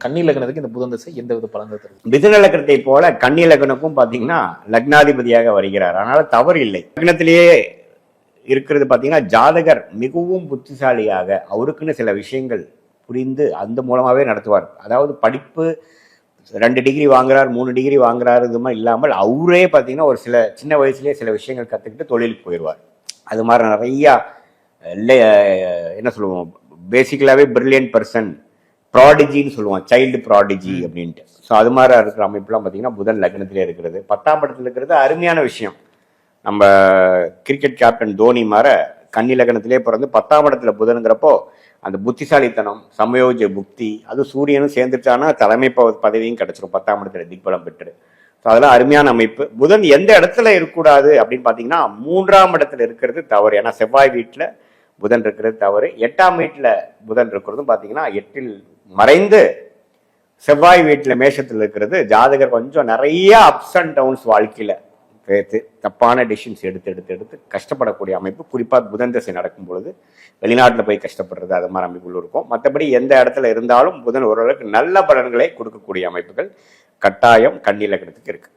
கன்னி லக்னத்துக்கு இந்த புதன் திசை எந்த வித பலன்கள் தருது? மிதுன லக்னத்தை போல கன்னி லக்னக்கும் பாத்தீங்கன்னா லக்னாதிபதியாக வருகிறார். அதனால தவறு இல்லை. லக்னத்திலேயே இருக்கிறது பாத்தீங்கன்னா ஜாதகர் மிகவும் புத்திசாலியாக அவருக்குன்னு சில விஷயங்கள் புரிந்து அந்த மூலமாவே நடத்துவார். அதாவது படிப்பு 2 டிகிரி வாங்குறார், 3 டிகிரி வாங்குறாரு, இது மாதிரி இல்லாமல் அவரே பார்த்தீங்கன்னா ஒரு சில சின்ன வயசுலேயே சில விஷயங்கள் கற்றுக்கிட்டு தொழிலுக்கு போயிடுவார். அது மாதிரி நிறையா என்ன சொல்லுவோம், பேசிக்கலாகவே பிரில்லியன்ட் பர்சன், ப்ராடிஜின்னு சொல்லுவோம், சைல்டு ப்ராடிஜி அப்படின்ட்டு. ஸோ அது மாதிரி இருக்கிற அமைப்புலாம் பார்த்தீங்கன்னா புதன் லக்னத்திலே இருக்கிறது. 10ஆம் இடத்துல இருக்கிறது அருமையான விஷயம். நம்ம கிரிக்கெட் கேப்டன் தோனி மாதிரி கன்னி லக்னத்திலே பிறந்து 10ஆம் இடத்துல புதனுங்கிறப்போ அந்த புத்திசாலித்தனம், சமயோஜ புக்தி, அது சூரியனும் சேர்ந்துட்டானா தலைமை பதவியும் கிடைச்சிரும் 10ஆம் இடத்துல திக்பலம் பெற்று. ஸோ அதெல்லாம் அருமையான அமைப்பு. புதன் எந்த இடத்துல இருக்கக்கூடாது அப்படின்னு பார்த்தீங்கன்னா 3ஆம் இடத்துல இருக்கிறது தவறு. ஏன்னா செவ்வாய் வீட்டில் புதன் இருக்கிறது தவறு. 8ஆம் வீட்டில் புதன் இருக்கிறதும் பார்த்தீங்கன்னா 8இல் மறைந்து செவ்வாய் வீட்டில் மேஷத்தில் இருக்கிறது ஜாதகர் கொஞ்சம் நிறைய அப்ஸ் அண்ட் டவுன்ஸ் வாழ்க்கையில் சேர்த்து தப்பான டிசிஷன்ஸ் எடுத்து கஷ்டப்படக்கூடிய அமைப்பு. குறிப்பாக புதன் திசை நடக்கும் பொழுது வெளிநாட்டில் போய் கஷ்டப்படுறது அது மாதிரி அமைப்புகள் இருக்கும். மற்றபடி எந்த இடத்துல இருந்தாலும் புதன் ஓரளவுக்கு நல்ல பலன்களை கொடுக்கக்கூடிய அமைப்புகள் கட்டாயம் கன்னி லக்னத்துக்கு இருக்கு.